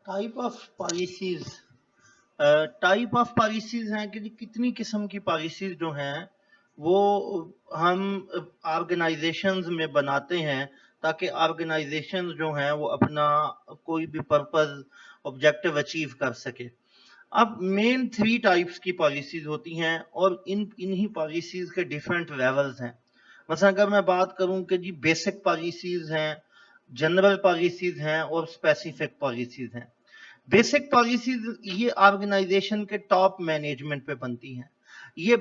Type of policies type of policies हैं कि कितनी किस्म की पॉलिसीज जो हैं वो हम ऑर्गेनाइजेशंस में बनाते हैं ताकि ऑर्गेनाइजेशंस जो हैं वो अपना कोई भी पर्पस ऑब्जेक्टिव अचीव कर सके। अब मेन 3 टाइप्स की पॉलिसीज होती हैं और इन्हीं पॉलिसीज के डिफरेंट लेवल्स हैं। मसलन अगर मैं बात करूं कि जी बेसिक पॉलिसीज हैं, जनरल पॉलिसीज हैं और स्पेसिफिक पॉलिसीज हैं। बेसिक पॉलिसीज ये ऑर्गेनाइजेशन के टॉप मैनेजमेंट पे बनती हैं। ये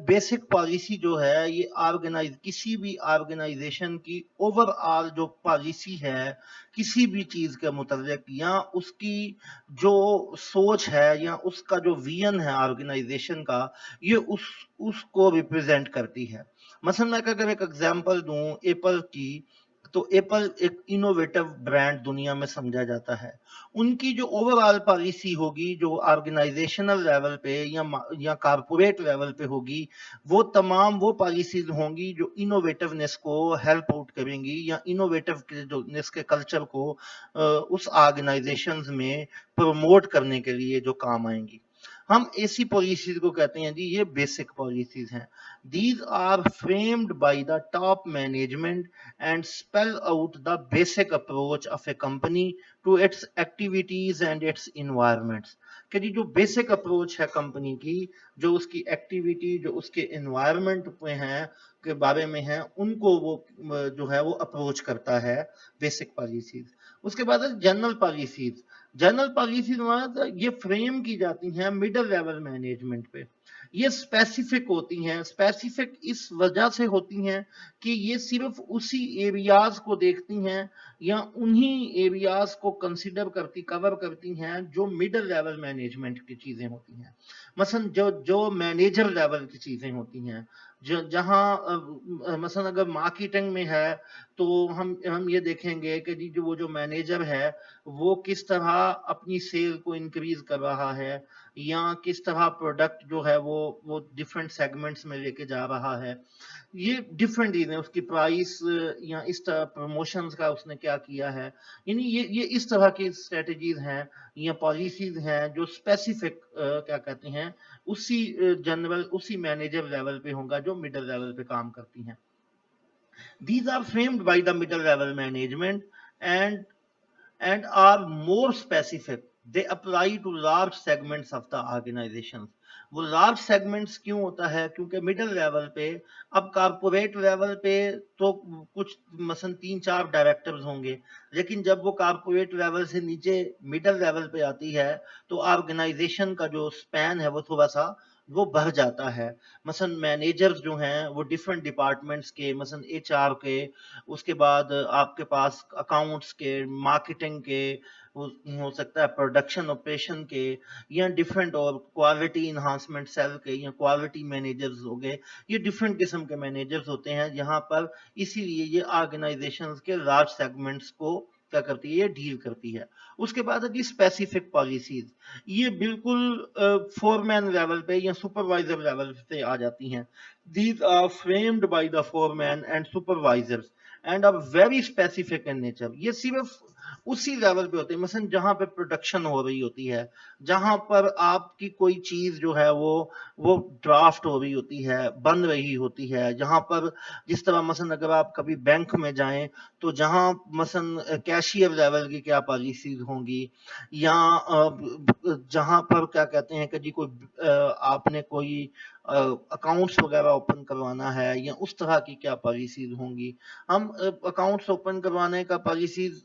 बेसिक पॉलिसी जो है ये किसी भी ऑर्गेनाइजेशन की ओवरऑल जो पॉलिसी है किसी भी चीज के मुताबिक या उसकी जो सोच है या उसका जो विजन है ऑर्गेनाइजेशन का, ये उसको रिप्रेजेंट करती है। मसलन मैं अगर एक एग्जांपल दूं एप्पल की, तो एप्पल एक इनोवेटिव ब्रांड दुनिया में समझा जाता है। उनकी जो ओवरऑल पॉलिसी होगी जो ऑर्गेनाइजेशनल लेवल पे या कारपोरेट लेवल पे होगी, वो तमाम वो पॉलिसीज होंगी जो इनोवेटिवनेस को हेल्प आउट करेंगी या इनोवेटिवनेस के कल्चर को उस ऑर्गेनाइजेशंस में प्रमोट करने के लिए जो काम आएंगी। हम ऐसी पॉलिसीज को कहते हैं जी ये बेसिक पॉलिसीज हैं। These are framed by the top management and spell out the basic approach of a company to its activities and its environments। कि जी जो बेसिक अप्रोच है कंपनी की, जो उसकी एक्टिविटी जो उसके एनवायरनमेंट में है के बारे में है, उनको वो जो है वो अप्रोच करता है बेसिक पॉलिसीज। उसके बाद है जनरल पॉलिसीज। जनरल पॉलिसीज ये फ्रेम की जाती हैं मिडिल लेवल मैनेजमेंट पे। ये स्पेसिफिक होती हैं। स्पेसिफिक इस वजह से होती हैं कि ये सिर्फ उसी एरियाज को देखती हैं या उन्हीं एरियाज को कंसिडर करती कवर करती हैं जो मिडिल लेवल मैनेजमेंट की चीजें होती हैं। मसलन जो जो मैनेजर लेवल की चीजें होती हैं, जो जहां मसलन अगर मार्केटिंग में है तो हम ये देखेंगे कि जी जो वो जो मैनेजर है वो किस तरह अपनी सेल को इंक्रीज कर रहा है या किस तरह प्रोडक्ट जो है वो डिफरेंट सेगमेंट्स में लेके जा रहा है। ये डिफरेंट चीजें उसकी प्राइस या इस तरह प्रमोशंस का उसने क्या किया है। यानी ये इस तरह की स्ट्रेटजीज हैं या पॉलिसीज हैं जो स्पेसिफिक क्या कहते हैं उसी जनरल उसी मैनेजर लेवल पे होगा जो मिडिल लेवल पे काम करती हैं। These are framed by the middle level management and and are more specific. They apply to large segments of the organization। वो लार्ज सेगमेंट्स क्यों होता है? क्योंकि मिडिल लेवल पे, अब कारपोरेट लेवल पे तो कुछ मसन 3-4 डायरेक्टर्स होंगे, लेकिन जब वो कारपोरेट लेवल से नीचे मिडिल लेवल पे आती है तो ऑर्गेनाइजेशन का जो स्पैन है वो थोड़ा सा वो बढ़ जाता है। मसन मैनेजर्स जो हैं वो डिफरेंट डिपार्टमेंट्स के, मसन एचआर के, उसके बाद आपके पास अकाउंट्स के, मार्केटिंग के, हो सकता है प्रोडक्शन ऑपरेशन के या डिफरेंट और क्वालिटी इन्हांसमेंट सेल के या क्वालिटी मैनेजर्स हो गए। ये डिफरेंट किस्म के मैनेजर्स होते हैं जहां पर इसीलिए ये ऑर्गेनाइजेशंस के लार्ज सेगमेंट्स को क्या करती है, ये डील करती है। उसके बाद है जी स्पेसिफिक पॉलिसीज। ये बिल्कुल फोरमैन लेवल पे या सुपरवाइजर लेवल पे आ जाती हैं। These are framed by the foreman and supervisors and are very specific in nature। ये सिर्फ उसी लेवल पे होते हैं, मसलन जहां पे प्रोडक्शन हो रही होती है, जहां पर आपकी कोई चीज जो है वो ड्राफ्ट हो रही होती है, बन रही होती है, जहां पर जिस तरह मसलन अगर आप कभी बैंक में जाएं तो जहां मसलन कैशियर लेवल की क्या पॉलिसीज होंगी या जहां पर क्या कहते हैं कि जी कोई आपने कोई अकाउंट्स वगैरह ओपन करवाना है या उस तरह की क्या पॉलिसीज होंगी। हम अकाउंट्स ओपन करवाने का पॉलिसीज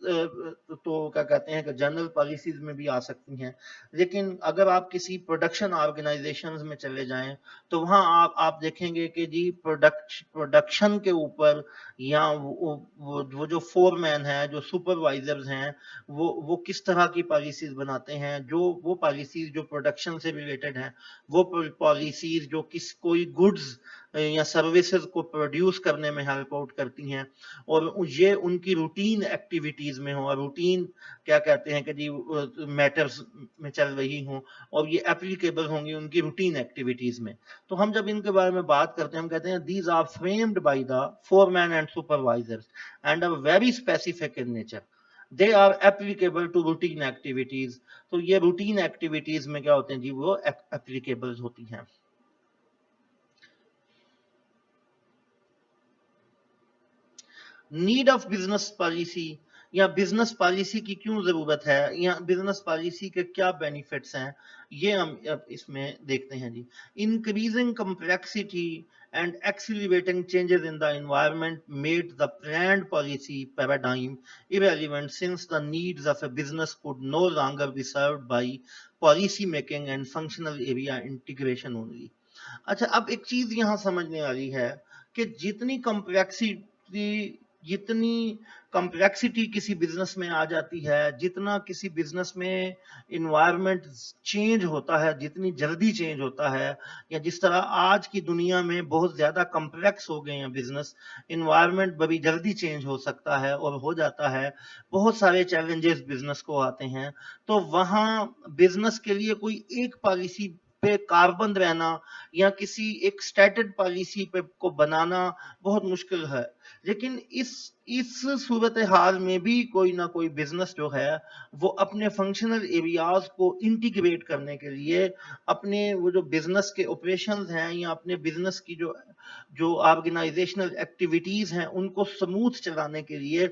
तो क्या कहते हैं कि जनरल पॉलिसीज में भी आ सकती हैं, लेकिन अगर आप किसी प्रोडक्शन ऑर्गेनाइजेशंस में चले जाएं तो वहां आप देखेंगे कि जी प्रोडक्शन के ऊपर या वो जो फोरमैन है, जो सुपरवाइजर्स हैं, वो किस तरह की पॉलिसीज बनाते हैं, जो वो पॉलिसीज जो प्रोडक्शन से रिलेटेड हैं, वो पॉलिसीज जो किस कोई गुड्स या सर्विसेज को प्रोड्यूस करने में हेल्प आउट करती हैं और ये उनकी रूटीन एक्टिविटीज में हो, और रूटीन क्या कहते हैं कि जी मैटर्स में चल रही हों और ये एप्लीकेबल होंगी उनकी रूटीन एक्टिविटीज में। तो हम जब इनके बारे में बात करते हैं हम कहते हैं these are framed by the foreman and supervisors and are very specific in nature. They are applicable to routine activities. तो ये रूटीन एक्टिविटीज में क्या होते हैं जी, वो एप्लीकेबल होती हैं। नीड ऑफ बिजनेस पॉलिसी, या बिजनेस पॉलिसी की क्यों जरूरत है, या बिजनेस पॉलिसी के क्या बेनिफिट्स हैं, ये हम अब इसमें देखते हैं जी। Increasing complexity and accelerating changes in the environment made the planned policy paradigm irrelevant, since the needs of a business could no longer be served by policy making and functional area integration only। अच्छा, अब एक चीज यहां समझने वाली है कि जितनी कॉम्प्लेक्सिटी किसी बिजनेस में आ जाती है, जितना किसी बिजनेस में इन्वायरमेंट चेंज होता है, जितनी जल्दी चेंज होता है, या जिस तरह आज की दुनिया में बहुत ज्यादा कॉम्प्लेक्स हो गए हैं बिजनेस, इन्वायरमेंट बड़ी जल्दी चेंज हो सकता है और हो जाता है, बहुत सारे चैलेंजेस बिजनेस को आते हैं, तो वहां बिजनेस के लिए कोई एक पॉलिसी पे कारबंद रहना या किसी एक स्टैटेड पॉलिसी पे को बनाना बहुत मुश्किल है। लेकिन इस सूरत हाल में भी कोई ना कोई बिजनेस जो है वो अपने फंक्शनल एरियाज को इंटीग्रेट करने के लिए, अपने वो जो बिजनेस के ऑपरेशंस हैं या अपने बिजनेस की जो जो ऑर्गेनाइजेशनल एक्टिविटीज हैं उनको स्मूथ चलाने के लिए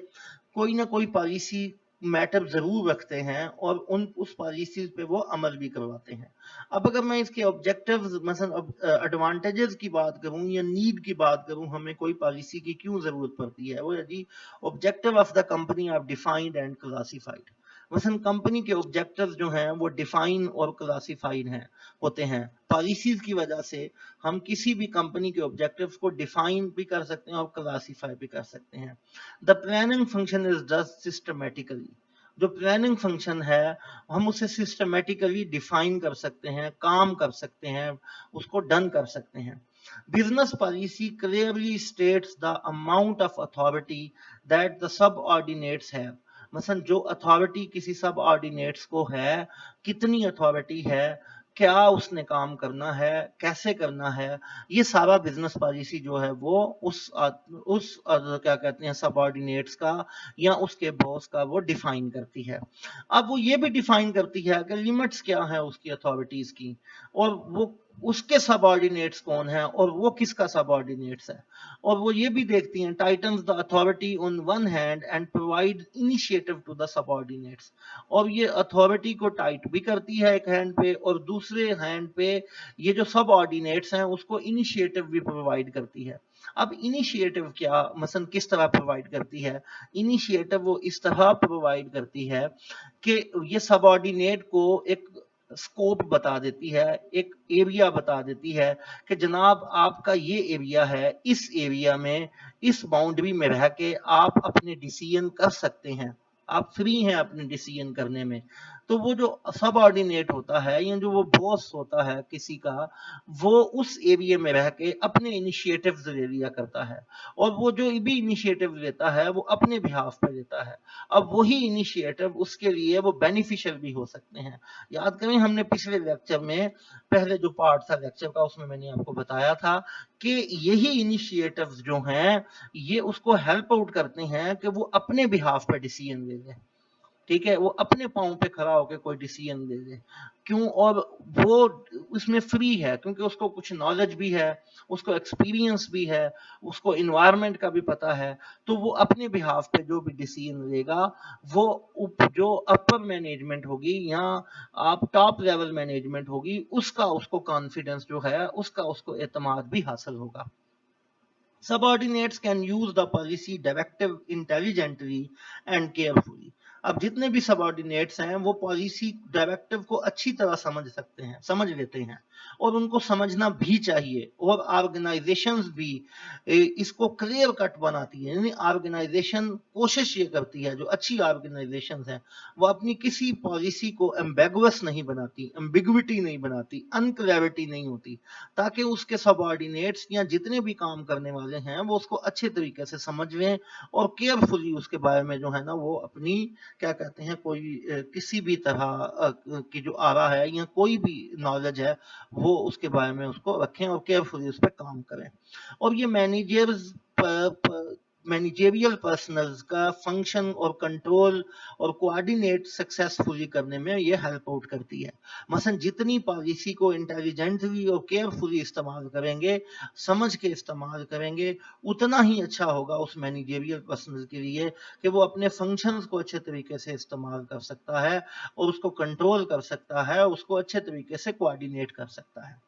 कोई ना कोई पॉलिसी मैटर जरूर रखते हैं और उस पॉलिसी पे वो अमल भी करवाते हैं। अब अगर मैं इसके ऑब्जेक्टिव्स मसलन एडवांटेजेस की बात करूं या नीड की बात करूं, हमें कोई पॉलिसी की क्यों जरूरत पड़ती है, वो है जी objective of the company are defined and classified. मसलन कंपनी के ऑब्जेक्टिव्स जो हैं वो डिफाइन और क्लासिफाइड हैं होते हैं। पॉलिसीज की वजह से हम किसी भी कंपनी के ऑब्जेक्टिव्स को डिफाइन भी कर सकते हैं और क्लासिफाई भी कर सकते हैं। The planning function is done systematically. जो प्लानिंग फंक्शन है हम उसे सिस्टमेटिकली डिफाइन कर सकते हैं, काम कर सकते हैं, उसको डन कर सकते हैं। Business policy clearly states the amount of authority that the subordinates have. मसलन जो अथॉरिटी किसी सब ऑर्डिनेट्स को है, कितनी अथॉरिटी है, क्या उसने काम करना है, कैसे करना है, ये सारा बिजनेस पॉलिसी जो है वो क्या कहते हैं सबऑर्डिनेट्स का या उसके बॉस का वो डिफाइन करती है। अब वो ये भी डिफाइन करती है कि लिमिट्स क्या है उसकी अथॉरिटीज की, और वो उसके सबऑर्डिनेट्स कौन है और वो किसका सबऑर्डिनेट्स है, और वो ये भी देखती हैं tightens the authority on one hand and provide initiative to the subordinates. और ये अथॉरिटी को टाइट भी करती है एक हैंड पे और दूसरे हैंड पे ये जो सबऑर्डिनेट्स हैं उसको इनिशिएटिव भी प्रोवाइड करती है। अब इनिशिएटिव क्या मसलन किस तरह प्रोवाइड करती है, इनिशिएटिव वो इस तरह प्रोवाइड करती है कि ये सबऑर्डिनेट को एक स्कोप बता देती है, एक एरिया बता देती है कि जनाब आपका ये एरिया है, इस एरिया में इस बाउंड्री में रह के आप अपने डिसीजन कर सकते हैं, आप फ्री हैं अपने डिसीजन करने में। तो वो जो सबऑर्डिनेट होता है या जो वो बॉस होता है किसी का, वो उस एरिया में रह के अपने इनिशिएटिव्स ले लिया करता है, और वो जो भी इनिशिएटिव लेता है वो अपने बिहाफ पे लेता है। अब वही इनिशिएटिव उसके लिए वो बेनिफिशियल भी हो सकते हैं। याद करें हमने पिछले लेक्चर में, पहले जो पार्ट था लेक्चर का, उसमें मैंने आपको बताया था कि यही इनिशिएटिव्स जो हैं ये उसको हेल्प आउट करते हैं कि वो अपने बिहाफ पे डिसीजन ले ले, ठीक है, वो अपने पाँव पे खड़ा होकर कोई डिसीजन ले ले। क्यों? और वो उसमें फ्री है क्योंकि उसको कुछ नॉलेज भी है, उसको एक्सपीरियंस भी है, उसको इन्वायरमेंट का भी पता है, तो वो अपने बिहाफ पे जो भी डिसीजन लेगा वो जो अपर मैनेजमेंट होगी या आप टॉप लेवल मैनेजमेंट होगी उसका उसको कॉन्फिडेंस जो है उसका उसको एतमाद भी हासिल होगा। Subordinates can use the policy directive intelligently and carefully। अब जितने भी सबऑर्डिनेट्स हैं वो पॉलिसी डायरेक्टिव को अच्छी तरह समझ सकते हैं, समझ लेते हैं, और उनको समझना भी चाहिए, और ऑर्गेनाइजेशंस भी इसको क्लियर कट बनाती है। यानी ऑर्गेनाइजेशन कोशिश ये करती है, जो अच्छी ऑर्गेनाइजेशंस हैं वो अपनी किसी पॉलिसी को एम्बेगुअस नहीं बनाती, एम्बिग्विटी नहीं बनाती, अनक्लैरिटी नहीं होती, ताकि उसके सबऑर्डिनेट्स या जितने भी काम करने वाले हैं वो उसको अच्छे तरीके से समझ लें और केयरफुली उसके बारे में जो है ना वो अपनी क्या कहते हैं कोई किसी भी तरह की जो आरा है या कोई भी नॉलेज है वो उसके बारे में उसको रखें और केयरफुली उस पर काम करें। और ये मैनेजर्स मैनेजेरियल पर्सनल्स का फंक्शन और कंट्रोल और कोऑर्डिनेट सक्सेसफुली करने में ये हेल्प आउट करती है। मसलन जितनी पॉलिसी को इंटेलिजेंटली और केयरफुली इस्तेमाल करेंगे, समझ के इस्तेमाल करेंगे, उतना ही अच्छा होगा उस मैनेजेरियल पर्सनल के लिए कि वो अपने फंक्शंस को अच्छे तरीके से इस्तेमाल कर सकता है और उसको कंट्रोल कर सकता है, उसको अच्छे तरीके से कोऑर्डिनेट कर सकता है।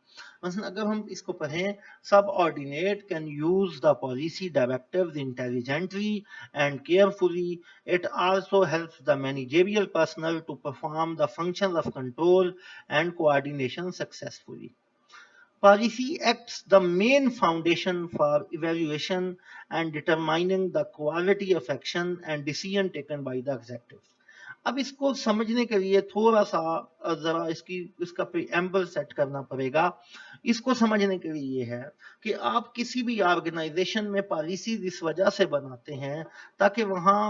मसलन अगर हम इसको पढ़ें, subordinate can use the policy directives intelligently and carefully. It also helps the managerial personnel to perform the functions of control and coordination successfully. Policy acts the main foundation for evaluation and determining the quality of action and decision taken by the executive. अब इसको समझने के लिए थोड़ा सा जरा इसका preamble set करना पड़ेगा। इसको समझने के लिए ये है कि आप किसी भी ऑर्गेनाइजेशन में पॉलिसी इस वजह से बनाते हैं ताकि वहां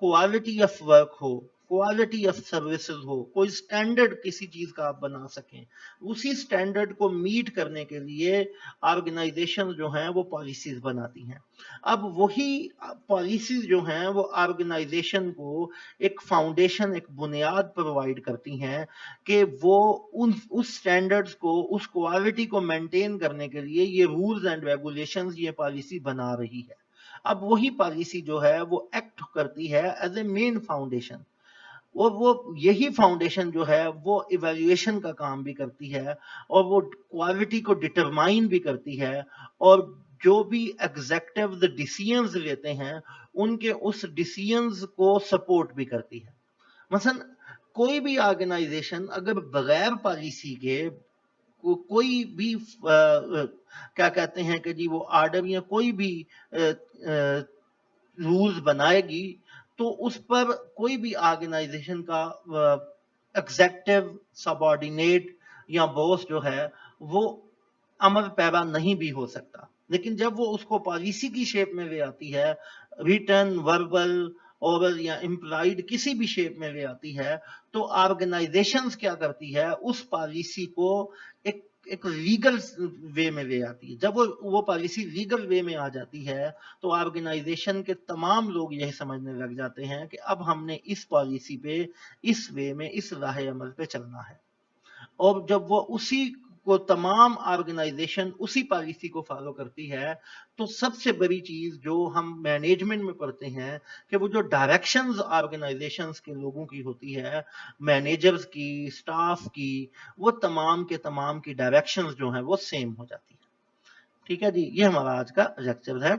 क्वालिटी ऑफ वर्क हो, क्वालिटी ऑफ सर्विसेज हो, कोई स्टैंडर्ड किसी चीज का आप बना सकें। उसी स्टैंडर्ड को मीट करने के लिए ऑर्गेनाइजेशन जो हैं वो पॉलिसीज बनाती हैं। अब वही पॉलिसीज जो हैं वो ऑर्गेनाइजेशन को एक फाउंडेशन, एक बुनियाद प्रोवाइड करती हैं कि वो उस स्टैंडर्ड्स को, उस क्वालिटी को मेंटेन करने के लिए ये रूल्स एंड रेगुलेशंस, ये पॉलिसी बना रही है। अब वही पॉलिसी जो है वो एक्ट करती है एज ए मेन फाउंडेशन, और वो यही फाउंडेशन जो है वो इवैल्यूएशन का काम भी करती है और वो क्वालिटी को डिटरमाइन भी करती है, और जो भी एग्जेक्टिव डिसीजंस लेते हैं उनके उस डिसीजंस को सपोर्ट भी करती है। मसलन कोई भी ऑर्गेनाइजेशन अगर बगैर पॉलिसी के कोई भी क्या कहते हैं कि जी वो आर्डर या कोई भी रूल्स बनाएगी तो उस पर कोई भी ऑर्गेनाइजेशन का एग्जेक्टिव, सबऑर्डिनेट या बॉस जो है वो अमल पैरा नहीं भी हो सकता। लेकिन जब वो उसको पॉलिसी की शेप में ले आती है, रिटन, वर्बल, ओरल या इम्प्लाइड किसी भी शेप में ले आती है, तो ऑर्गेनाइजेशंस क्या करती है, उस पॉलिसी को एक लीगल वे में ले आती है। जब वो पॉलिसी लीगल वे में आ जाती है तो ऑर्गेनाइजेशन के तमाम लोग यही समझने लग जाते हैं कि अब हमने इस पॉलिसी पे, इस वे में, इस राह अमल पे चलना है। और जब वो उसी को तमाम ऑर्गेनाइजेशन उसी पॉलिसी को फॉलो करती है, तो सबसे बड़ी चीज जो हम मैनेजमेंट में पढ़ते हैं कि वो जो डायरेक्शंस ऑर्गेनाइजेशंस के लोगों की होती है, मैनेजर्स की, स्टाफ की, वो तमाम के तमाम की डायरेक्शंस जो हैं वो सेम हो जाती है। ठीक है जी, ये हमारा आज का लेक्चर है।